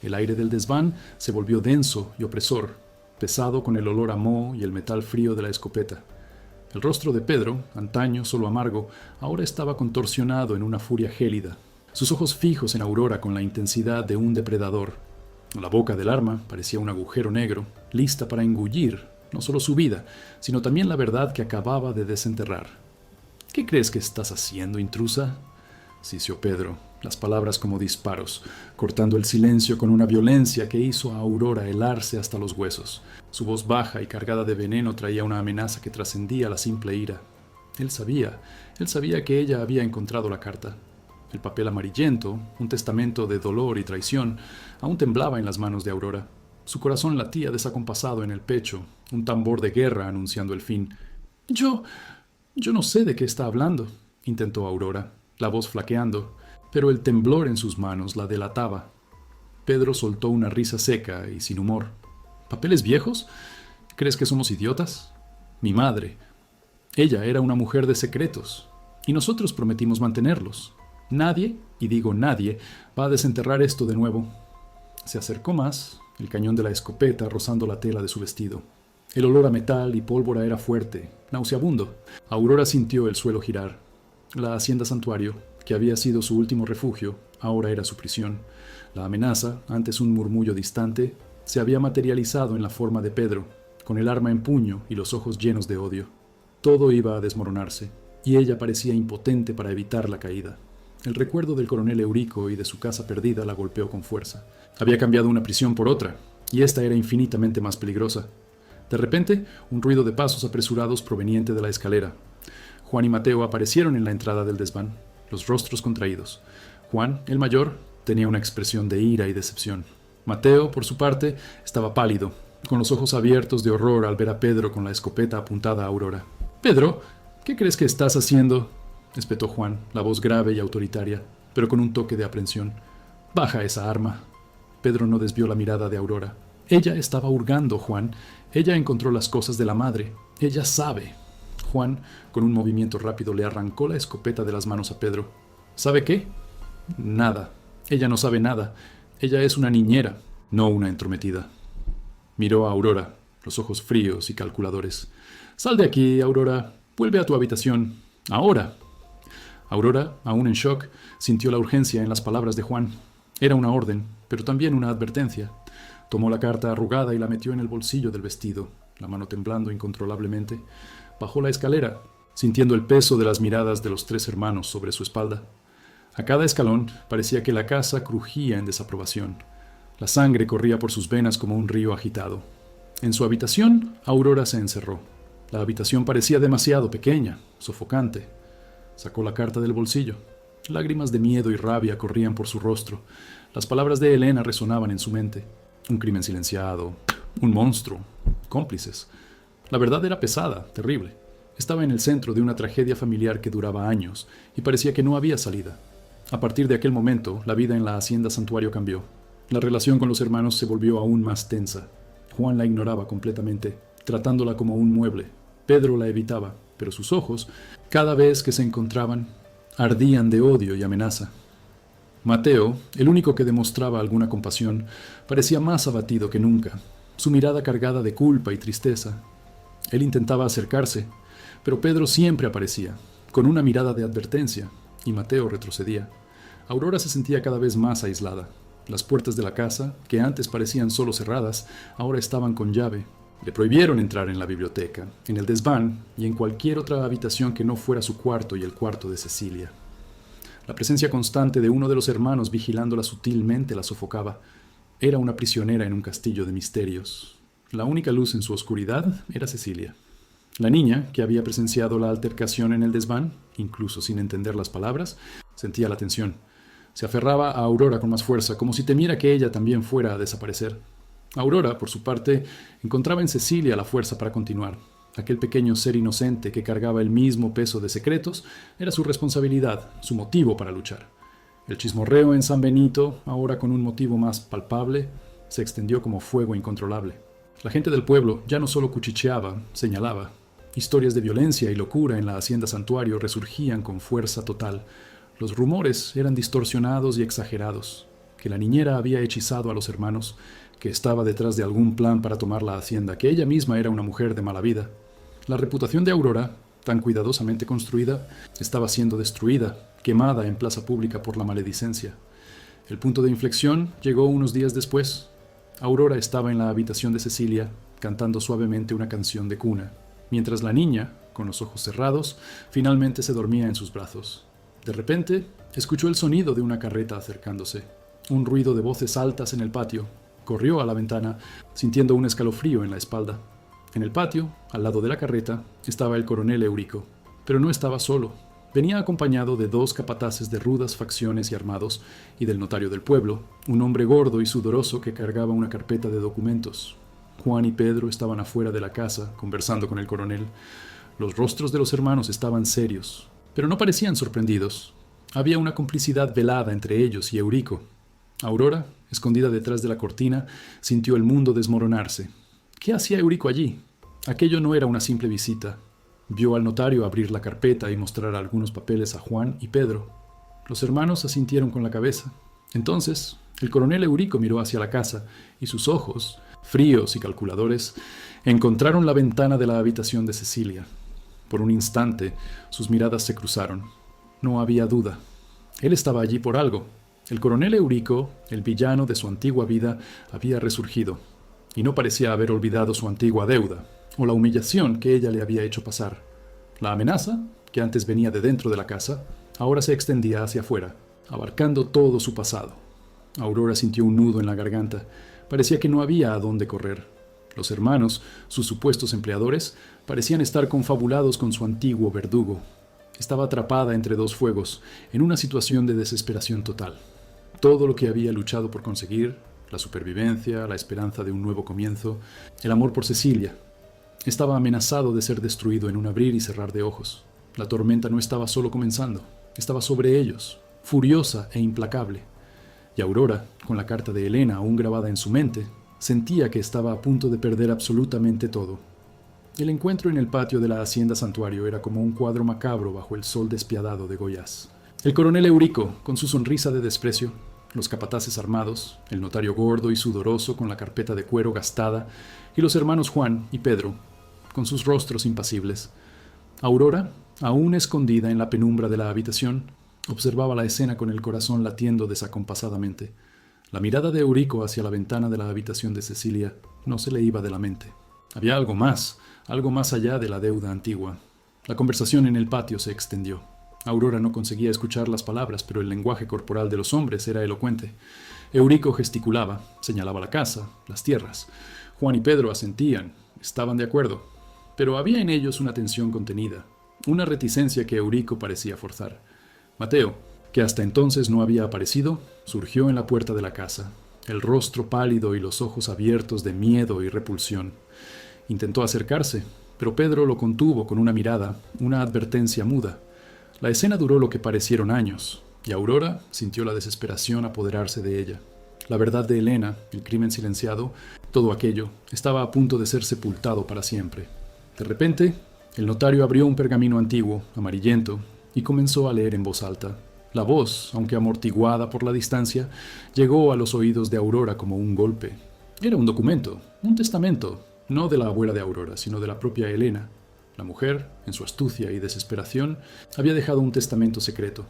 El aire del desván se volvió denso y opresor, pesado con el olor a moho y el metal frío de la escopeta. El rostro de Pedro, antaño solo amargo, ahora estaba contorsionado en una furia gélida, sus ojos fijos en Aurora con la intensidad de un depredador. La boca del arma parecía un agujero negro, lista para engullir no solo su vida, sino también la verdad que acababa de desenterrar. ¿Qué crees que estás haciendo, intrusa?, sisió Pedro, las palabras como disparos, cortando el silencio con una violencia que hizo a Aurora helarse hasta los huesos. Su voz baja y cargada de veneno traía una amenaza que trascendía la simple ira. Él sabía que ella había encontrado la carta. El papel amarillento, un testamento de dolor y traición, aún temblaba en las manos de Aurora. Su corazón latía desacompasado en el pecho, un tambor de guerra anunciando el fin. Yo no sé de qué está hablando, intentó Aurora, la voz flaqueando, pero el temblor en sus manos la delataba. Pedro soltó una risa seca y sin humor. ¿Papeles viejos? ¿Crees que somos idiotas? Mi madre. Ella era una mujer de secretos, y nosotros prometimos mantenerlos. Nadie, y digo nadie, va a desenterrar esto de nuevo. Se acercó más, el cañón de la escopeta rozando la tela de su vestido. El olor a metal y pólvora era fuerte, nauseabundo. Aurora sintió el suelo girar. La hacienda santuario, que había sido su último refugio, ahora era su prisión. La amenaza, antes un murmullo distante, se había materializado en la forma de Pedro, con el arma en puño y los ojos llenos de odio. Todo iba a desmoronarse, y ella parecía impotente para evitar la caída. El recuerdo del coronel Eurico y de su casa perdida la golpeó con fuerza. Había cambiado una prisión por otra, y esta era infinitamente más peligrosa. De repente, un ruido de pasos apresurados proveniente de la escalera. Juan y Mateo aparecieron en la entrada del desván, los rostros contraídos. Juan, el mayor, tenía una expresión de ira y decepción. Mateo, por su parte, estaba pálido, con los ojos abiertos de horror al ver a Pedro con la escopeta apuntada a Aurora. «Pedro, ¿qué crees que estás haciendo?», espetó Juan, la voz grave y autoritaria, pero con un toque de aprensión. «Baja esa arma». Pedro no desvió la mirada de Aurora. «Ella estaba hurgando, Juan. Ella encontró las cosas de la madre. Ella sabe». Juan, con un movimiento rápido, le arrancó la escopeta de las manos a Pedro. «¿Sabe qué?». «Nada. Ella no sabe nada. Ella es una niñera, no una entrometida». Miró a Aurora, los ojos fríos y calculadores. «Sal de aquí, Aurora. Vuelve a tu habitación. Ahora». Aurora, aún en shock, sintió la urgencia en las palabras de Juan. Era una orden, pero también una advertencia. Tomó la carta arrugada y la metió en el bolsillo del vestido, la mano temblando incontrolablemente. Bajó la escalera, sintiendo el peso de las miradas de los tres hermanos sobre su espalda. A cada escalón parecía que la casa crujía en desaprobación. La sangre corría por sus venas como un río agitado. En su habitación, Aurora se encerró. La habitación parecía demasiado pequeña, sofocante. Sacó la carta del bolsillo. Lágrimas de miedo y rabia corrían por su rostro. Las palabras de Elena resonaban en su mente. Un crimen silenciado, un monstruo, cómplices. La verdad era pesada, terrible. Estaba en el centro de una tragedia familiar que duraba años y parecía que no había salida. A partir de aquel momento, la vida en la hacienda santuario cambió. La relación con los hermanos se volvió aún más tensa. Juan la ignoraba completamente, tratándola como un mueble. Pedro la evitaba, pero sus ojos, cada vez que se encontraban, ardían de odio y amenaza. Mateo, el único que demostraba alguna compasión, parecía más abatido que nunca, su mirada cargada de culpa y tristeza. Él intentaba acercarse, pero Pedro siempre aparecía, con una mirada de advertencia, y Mateo retrocedía. Aurora se sentía cada vez más aislada. Las puertas de la casa, que antes parecían solo cerradas, ahora estaban con llave. Le prohibieron entrar en la biblioteca, en el desván y en cualquier otra habitación que no fuera su cuarto y el cuarto de Cecilia. La presencia constante de uno de los hermanos vigilándola sutilmente la sofocaba. Era una prisionera en un castillo de misterios. La única luz en su oscuridad era Cecilia. La niña, que había presenciado la altercación en el desván, incluso sin entender las palabras, sentía la tensión. Se aferraba a Aurora con más fuerza, como si temiera que ella también fuera a desaparecer. Aurora, por su parte, encontraba en Cecilia la fuerza para continuar. Aquel pequeño ser inocente que cargaba el mismo peso de secretos era su responsabilidad, su motivo para luchar. El chismorreo en San Benito, ahora con un motivo más palpable, se extendió como fuego incontrolable. La gente del pueblo ya no solo cuchicheaba, señalaba. Historias de violencia y locura en la hacienda santuario resurgían con fuerza total. Los rumores eran distorsionados y exagerados. Que la niñera había hechizado a los hermanos, que estaba detrás de algún plan para tomar la hacienda, que ella misma era una mujer de mala vida. La reputación de Aurora, tan cuidadosamente construida, estaba siendo destruida, quemada en plaza pública por la maledicencia. El punto de inflexión llegó unos días después. Aurora estaba en la habitación de Cecilia, cantando suavemente una canción de cuna, mientras la niña, con los ojos cerrados, finalmente se dormía en sus brazos. De repente, escuchó el sonido de una carreta acercándose, un ruido de voces altas en el patio. Corrió a la ventana, sintiendo un escalofrío en la espalda. En el patio, al lado de la carreta, estaba el coronel Eurico, pero no estaba solo. Venía acompañado de 2 capataces de rudas facciones y armados, y del notario del pueblo, un hombre gordo y sudoroso que cargaba una carpeta de documentos. Juan y Pedro estaban afuera de la casa, conversando con el coronel. Los rostros de los hermanos estaban serios, pero no parecían sorprendidos. Había una complicidad velada entre ellos y Eurico. Aurora, escondida detrás de la cortina, sintió el mundo desmoronarse. ¿Qué hacía Eurico allí? Aquello no era una simple visita. Vio al notario abrir la carpeta y mostrar algunos papeles a Juan y Pedro. Los hermanos asintieron con la cabeza. Entonces, el coronel Eurico miró hacia la casa y sus ojos, fríos y calculadores, encontraron la ventana de la habitación de Cecilia. Por un instante, sus miradas se cruzaron. No había duda. Él estaba allí por algo. El coronel Eurico, el villano de su antigua vida, había resurgido, y no parecía haber olvidado su antigua deuda, o la humillación que ella le había hecho pasar. La amenaza, que antes venía de dentro de la casa, ahora se extendía hacia afuera, abarcando todo su pasado. Aurora sintió un nudo en la garganta. Parecía que no había a dónde correr. Los hermanos, sus supuestos empleadores, parecían estar confabulados con su antiguo verdugo. Estaba atrapada entre 2 fuegos, en una situación de desesperación total. Todo lo que había luchado por conseguir, la supervivencia, la esperanza de un nuevo comienzo, el amor por Cecilia, estaba amenazado de ser destruido en un abrir y cerrar de ojos. La tormenta no estaba solo comenzando, estaba sobre ellos, furiosa e implacable. Y Aurora, con la carta de Elena aún grabada en su mente, sentía que estaba a punto de perder absolutamente todo. El encuentro en el patio de la hacienda Santuario era como un cuadro macabro bajo el sol despiadado de Goiás. El coronel Eurico, con su sonrisa de desprecio, los capataces armados, el notario gordo y sudoroso con la carpeta de cuero gastada, y los hermanos Juan y Pedro, con sus rostros impasibles. Aurora, aún escondida en la penumbra de la habitación, observaba la escena con el corazón latiendo desacompasadamente. La mirada de Eurico hacia la ventana de la habitación de Cecilia no se le iba de la mente. Había algo más allá de la deuda antigua. La conversación en el patio se extendió. Aurora no conseguía escuchar las palabras, pero el lenguaje corporal de los hombres era elocuente. Eurico gesticulaba, señalaba la casa, las tierras. Juan y Pedro asentían, estaban de acuerdo. Pero había en ellos una tensión contenida, una reticencia que Eurico parecía forzar. Mateo, que hasta entonces no había aparecido, surgió en la puerta de la casa, el rostro pálido y los ojos abiertos de miedo y repulsión. Intentó acercarse, pero Pedro lo contuvo con una mirada, una advertencia muda. La escena duró lo que parecieron años, y Aurora sintió la desesperación apoderarse de ella. La verdad de Elena, el crimen silenciado, todo aquello, estaba a punto de ser sepultado para siempre. De repente, el notario abrió un pergamino antiguo, amarillento, y comenzó a leer en voz alta. La voz, aunque amortiguada por la distancia, llegó a los oídos de Aurora como un golpe. Era un documento, un testamento, no de la abuela de Aurora, sino de la propia Elena. La mujer, en su astucia y desesperación, había dejado un testamento secreto.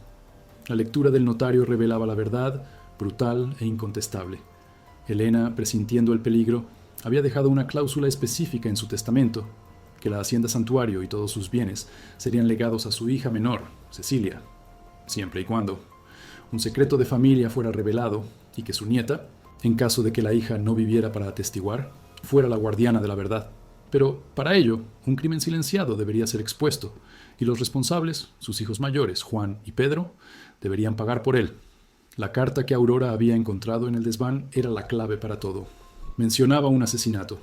La lectura del notario revelaba la verdad, brutal e incontestable. Elena, presintiendo el peligro, había dejado una cláusula específica en su testamento, que la hacienda Santuario y todos sus bienes serían legados a su hija menor, Cecilia, siempre y cuando un secreto de familia fuera revelado y que su nieta, en caso de que la hija no viviera para atestiguar, fuera la guardiana de la verdad. Pero para ello, un crimen silenciado debería ser expuesto, y los responsables, sus hijos mayores, Juan y Pedro, deberían pagar por él. La carta que Aurora había encontrado en el desván era la clave para todo. Mencionaba un asesinato.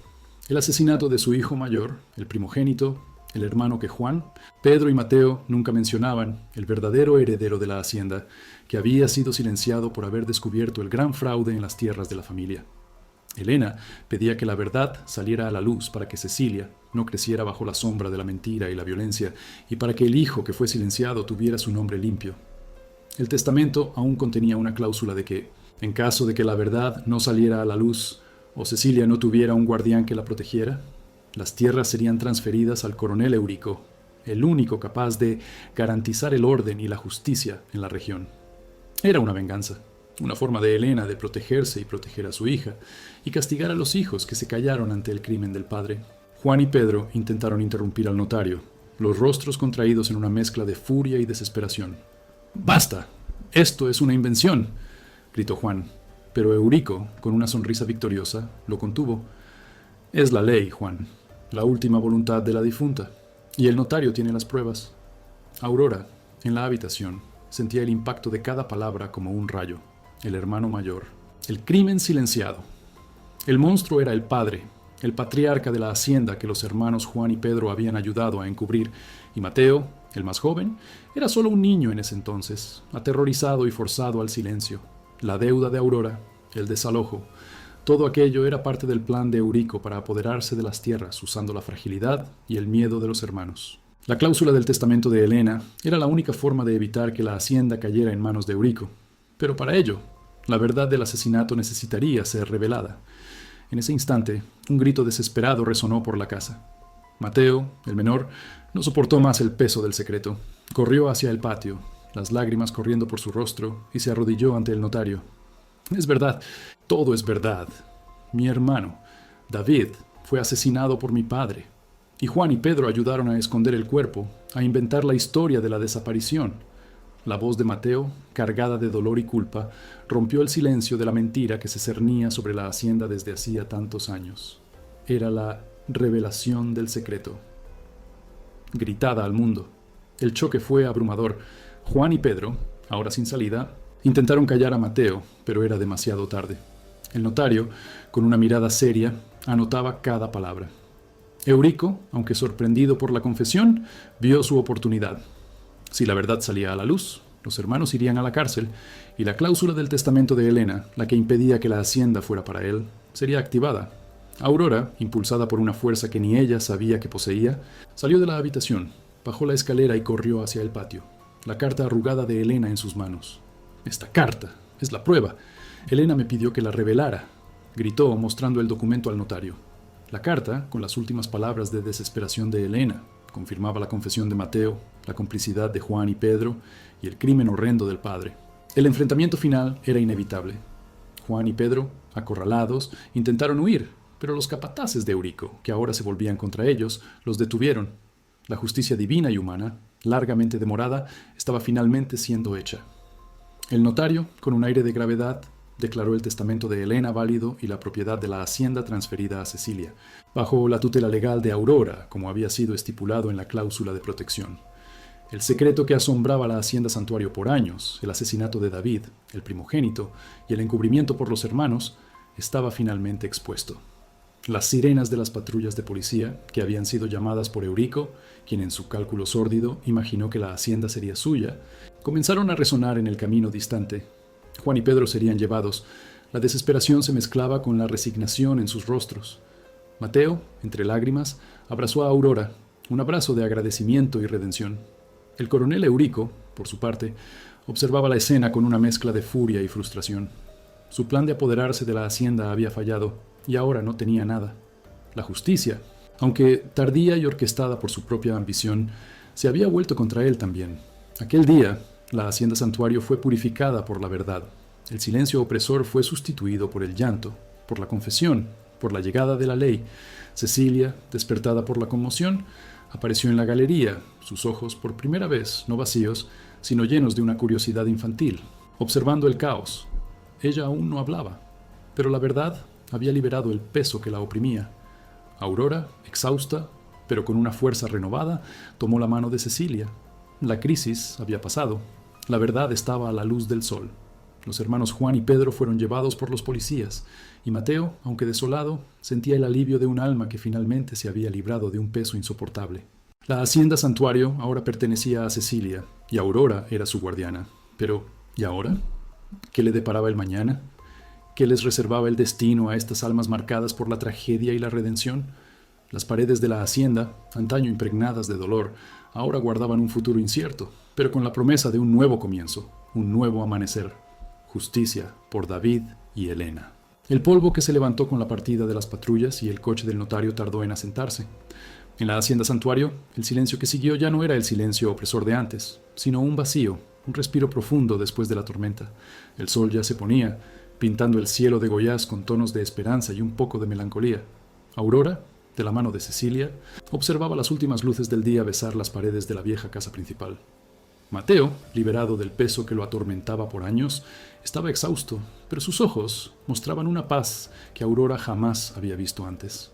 El asesinato de su hijo mayor, el primogénito, el hermano que Juan, Pedro y Mateo nunca mencionaban, el verdadero heredero de la hacienda, que había sido silenciado por haber descubierto el gran fraude en las tierras de la familia. Elena pedía que la verdad saliera a la luz para que Cecilia no creciera bajo la sombra de la mentira y la violencia, y para que el hijo que fue silenciado tuviera su nombre limpio. El testamento aún contenía una cláusula de que, en caso de que la verdad no saliera a la luz, o Cecilia no tuviera un guardián que la protegiera, las tierras serían transferidas al coronel Eurico, el único capaz de garantizar el orden y la justicia en la región. Era una venganza, una forma de Helena de protegerse y proteger a su hija, y castigar a los hijos que se callaron ante el crimen del padre. Juan y Pedro intentaron interrumpir al notario, los rostros contraídos en una mezcla de furia y desesperación. ¡Basta! ¡Esto es una invención!, gritó Juan, pero Eurico, con una sonrisa victoriosa, lo contuvo. Es la ley, Juan, la última voluntad de la difunta, y el notario tiene las pruebas. Aurora, en la habitación, sentía el impacto de cada palabra como un rayo. El hermano mayor. El crimen silenciado. El monstruo era el padre, el patriarca de la hacienda que los hermanos Juan y Pedro habían ayudado a encubrir, y Mateo, el más joven, era solo un niño en ese entonces, aterrorizado y forzado al silencio. La deuda de Aurora, el desalojo, todo aquello era parte del plan de Eurico para apoderarse de las tierras usando la fragilidad y el miedo de los hermanos. La cláusula del testamento de Helena era la única forma de evitar que la hacienda cayera en manos de Eurico, pero para ello, la verdad del asesinato necesitaría ser revelada. En ese instante, un grito desesperado resonó por la casa. Mateo, el menor, no soportó más el peso del secreto. Corrió hacia el patio, las lágrimas corriendo por su rostro, y se arrodilló ante el notario. Es verdad, todo es verdad. Mi hermano, David, fue asesinado por mi padre, y Juan y Pedro ayudaron a esconder el cuerpo, a inventar la historia de la desaparición. La voz de Mateo, cargada de dolor y culpa, rompió el silencio de la mentira que se cernía sobre la hacienda desde hacía tantos años. Era la revelación del secreto. Gritada al mundo. El choque fue abrumador. Juan y Pedro, ahora sin salida, intentaron callar a Mateo, pero era demasiado tarde. El notario, con una mirada seria, anotaba cada palabra. Eurico, aunque sorprendido por la confesión, vio su oportunidad. Si la verdad salía a la luz, los hermanos irían a la cárcel, y la cláusula del testamento de Helena, la que impedía que la hacienda fuera para él, sería activada. Aurora, impulsada por una fuerza que ni ella sabía que poseía, salió de la habitación, bajó la escalera y corrió hacia el patio, la carta arrugada de Helena en sus manos. «Esta carta es la prueba. Helena me pidió que la revelara», gritó, mostrando el documento al notario. La carta, con las últimas palabras de desesperación de Helena, confirmaba la confesión de Mateo, la complicidad de Juan y Pedro y el crimen horrendo del padre. El enfrentamiento final era inevitable. Juan y Pedro, acorralados, intentaron huir, pero los capataces de Eurico, que ahora se volvían contra ellos, los detuvieron. La justicia divina y humana, largamente demorada, estaba finalmente siendo hecha. El notario, con un aire de gravedad, declaró el testamento de Helena válido y la propiedad de la hacienda transferida a Cecilia, bajo la tutela legal de Aurora, como había sido estipulado en la cláusula de protección. El secreto que asombraba la hacienda Santuario por años, el asesinato de David, el primogénito, y el encubrimiento por los hermanos, estaba finalmente expuesto. Las sirenas de las patrullas de policía, que habían sido llamadas por Eurico, quien en su cálculo sórdido imaginó que la hacienda sería suya, comenzaron a resonar en el camino distante. Juan y Pedro serían llevados. La desesperación se mezclaba con la resignación en sus rostros. Mateo, entre lágrimas, abrazó a Aurora, un abrazo de agradecimiento y redención. El coronel Eurico, por su parte, observaba la escena con una mezcla de furia y frustración. Su plan de apoderarse de la hacienda había fallado, y ahora no tenía nada. La justicia, aunque tardía y orquestada por su propia ambición, se había vuelto contra él también. Aquel día, la hacienda Santuario fue purificada por la verdad. El silencio opresor fue sustituido por el llanto, por la confesión, por la llegada de la ley. Cecilia, despertada por la conmoción, apareció en la galería, sus ojos por primera vez no vacíos, sino llenos de una curiosidad infantil, observando el caos. Ella aún no hablaba, pero la verdad había liberado el peso que la oprimía. Aurora, exhausta, pero con una fuerza renovada, tomó la mano de Cecilia. La crisis había pasado. La verdad estaba a la luz del sol. Los hermanos Juan y Pedro fueron llevados por los policías, y Mateo, aunque desolado, sentía el alivio de un alma que finalmente se había librado de un peso insoportable. La hacienda Santuario ahora pertenecía a Cecilia, y Aurora era su guardiana. Pero, ¿y ahora? ¿Qué le deparaba el mañana? ¿Qué les reservaba el destino a estas almas marcadas por la tragedia y la redención? Las paredes de la hacienda, antaño impregnadas de dolor, ahora guardaban un futuro incierto, pero con la promesa de un nuevo comienzo, un nuevo amanecer. Justicia por David y Helena. El polvo que se levantó con la partida de las patrullas y el coche del notario tardó en asentarse. En la hacienda Santuario, el silencio que siguió ya no era el silencio opresor de antes, sino un vacío, un respiro profundo después de la tormenta. El sol ya se ponía, pintando el cielo de Goiás con tonos de esperanza y un poco de melancolía. Aurora, de la mano de Cecilia, observaba las últimas luces del día besar las paredes de la vieja casa principal. Mateo, liberado del peso que lo atormentaba por años, estaba exhausto, pero sus ojos mostraban una paz que Aurora jamás había visto antes.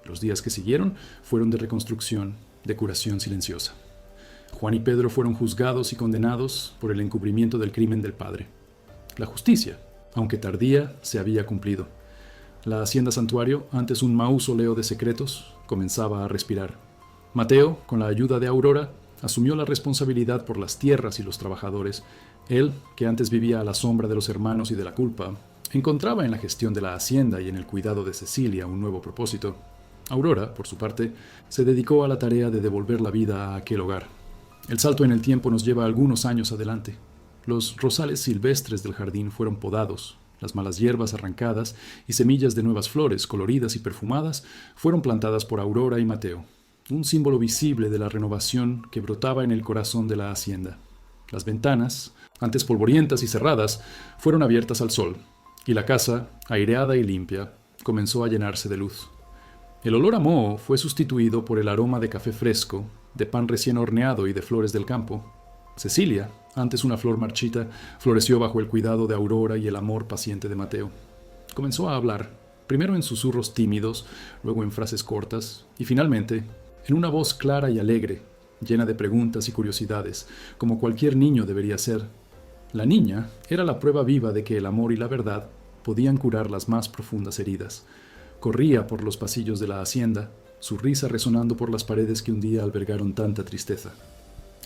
Los días que siguieron fueron de reconstrucción, de curación silenciosa. Juan y Pedro fueron juzgados y condenados por el encubrimiento del crimen del padre. La justicia, aunque tardía, se había cumplido. La hacienda Santuario, antes un mausoleo de secretos, comenzaba a respirar. Mateo, con la ayuda de Aurora, asumió la responsabilidad por las tierras y los trabajadores. Él, que antes vivía a la sombra de los hermanos y de la culpa, encontraba en la gestión de la hacienda y en el cuidado de Cecilia un nuevo propósito. Aurora, por su parte, se dedicó a la tarea de devolver la vida a aquel hogar. El salto en el tiempo nos lleva algunos años adelante. Los rosales silvestres del jardín fueron podados, las malas hierbas arrancadas y semillas de nuevas flores, coloridas y perfumadas, fueron plantadas por Aurora y Mateo, un símbolo visible de la renovación que brotaba en el corazón de la hacienda. Las ventanas, antes polvorientas y cerradas, fueron abiertas al sol, y la casa, aireada y limpia, comenzó a llenarse de luz. El olor a moho fue sustituido por el aroma de café fresco, de pan recién horneado y de flores del campo. Cecilia, antes una flor marchita, floreció bajo el cuidado de Aurora y el amor paciente de Mateo. Comenzó a hablar, primero en susurros tímidos, luego en frases cortas, y finalmente en una voz clara y alegre, llena de preguntas y curiosidades, como cualquier niño debería ser. La niña era la prueba viva de que el amor y la verdad podían curar las más profundas heridas. Corría por los pasillos de la hacienda, su risa resonando por las paredes que un día albergaron tanta tristeza.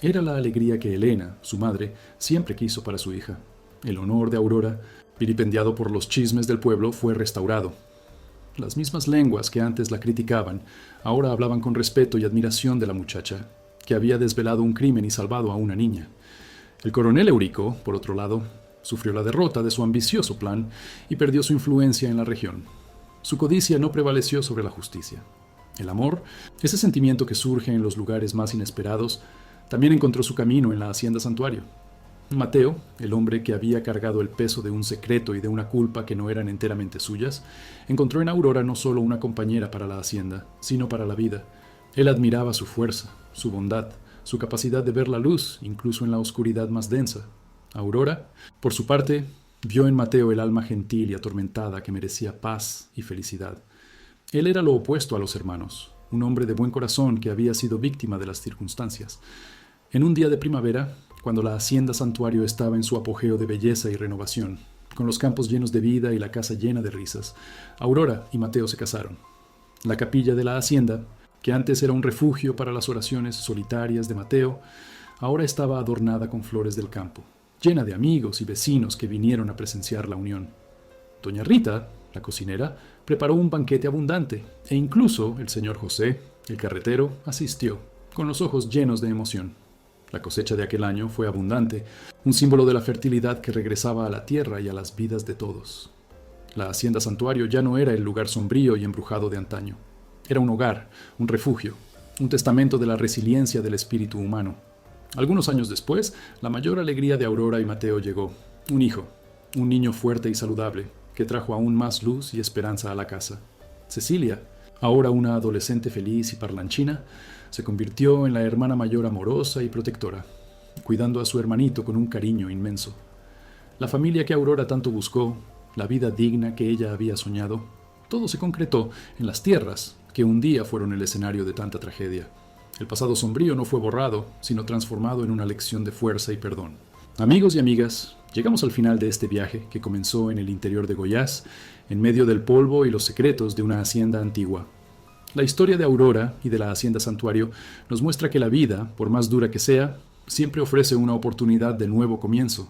Era la alegría que Elena, su madre, siempre quiso para su hija. El honor de Aurora, vilipendiado por los chismes del pueblo, fue restaurado. Las mismas lenguas que antes la criticaban, ahora hablaban con respeto y admiración de la muchacha, que había desvelado un crimen y salvado a una niña. El coronel Eurico, por otro lado, sufrió la derrota de su ambicioso plan y perdió su influencia en la región. Su codicia no prevaleció sobre la justicia. El amor, ese sentimiento que surge en los lugares más inesperados, también encontró su camino en la hacienda Santuario. Mateo, el hombre que había cargado el peso de un secreto y de una culpa que no eran enteramente suyas, encontró en Aurora no solo una compañera para la hacienda, sino para la vida. Él admiraba su fuerza, su bondad, su capacidad de ver la luz, incluso en la oscuridad más densa. Aurora, por su parte, vio en Mateo el alma gentil y atormentada que merecía paz y felicidad. Él era lo opuesto a los hermanos, un hombre de buen corazón que había sido víctima de las circunstancias. En un día de primavera, cuando la hacienda Santuario estaba en su apogeo de belleza y renovación, con los campos llenos de vida y la casa llena de risas, Aurora y Mateo se casaron. La capilla de la hacienda, que antes era un refugio para las oraciones solitarias de Mateo, ahora estaba adornada con flores del campo, llena de amigos y vecinos que vinieron a presenciar la unión. Doña Rita, la cocinera, preparó un banquete abundante, e incluso el señor José, el carretero, asistió, con los ojos llenos de emoción. La cosecha de aquel año fue abundante, un símbolo de la fertilidad que regresaba a la tierra y a las vidas de todos. La hacienda Santuario ya no era el lugar sombrío y embrujado de antaño. Era un hogar, un refugio, un testamento de la resiliencia del espíritu humano. Algunos años después, la mayor alegría de Aurora y Mateo llegó. Un hijo, un niño fuerte y saludable, que trajo aún más luz y esperanza a la casa. Cecilia, ahora una adolescente feliz y parlanchina, se convirtió en la hermana mayor amorosa y protectora, cuidando a su hermanito con un cariño inmenso. La familia que Aurora tanto buscó, la vida digna que ella había soñado, todo se concretó en las tierras que un día fueron el escenario de tanta tragedia. El pasado sombrío no fue borrado, sino transformado en una lección de fuerza y perdón. Amigos y amigas, llegamos al final de este viaje que comenzó en el interior de Goiás, en medio del polvo y los secretos de una hacienda antigua. La historia de Aurora y de la hacienda Santuario nos muestra que la vida, por más dura que sea, siempre ofrece una oportunidad de nuevo comienzo.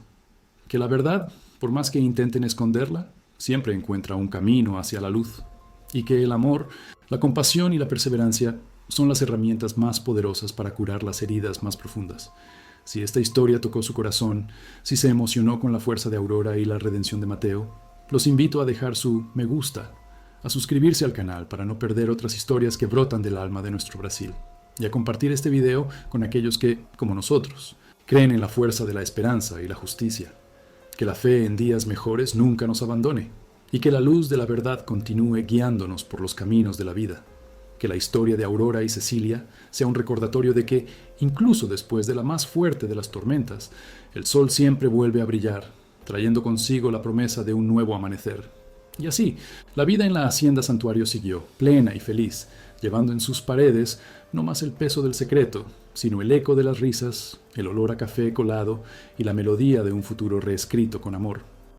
Que la verdad, por más que intenten esconderla, siempre encuentra un camino hacia la luz. Y que el amor, la compasión y la perseverancia son las herramientas más poderosas para curar las heridas más profundas. Si esta historia tocó su corazón, si se emocionó con la fuerza de Aurora y la redención de Mateo, los invito a dejar su me gusta, a suscribirse al canal para no perder otras historias que brotan del alma de nuestro Brasil, y a compartir este video con aquellos que, como nosotros, creen en la fuerza de la esperanza y la justicia. Que la fe en días mejores nunca nos abandone, y que la luz de la verdad continúe guiándonos por los caminos de la vida. Que la historia de Aurora y Cecilia sea un recordatorio de que, incluso después de la más fuerte de las tormentas, el sol siempre vuelve a brillar, trayendo consigo la promesa de un nuevo amanecer. Y así, la vida en la hacienda Santuario siguió, plena y feliz, llevando en sus paredes no más el peso del secreto, sino el eco de las risas, el olor a café colado y la melodía de un futuro reescrito con amor.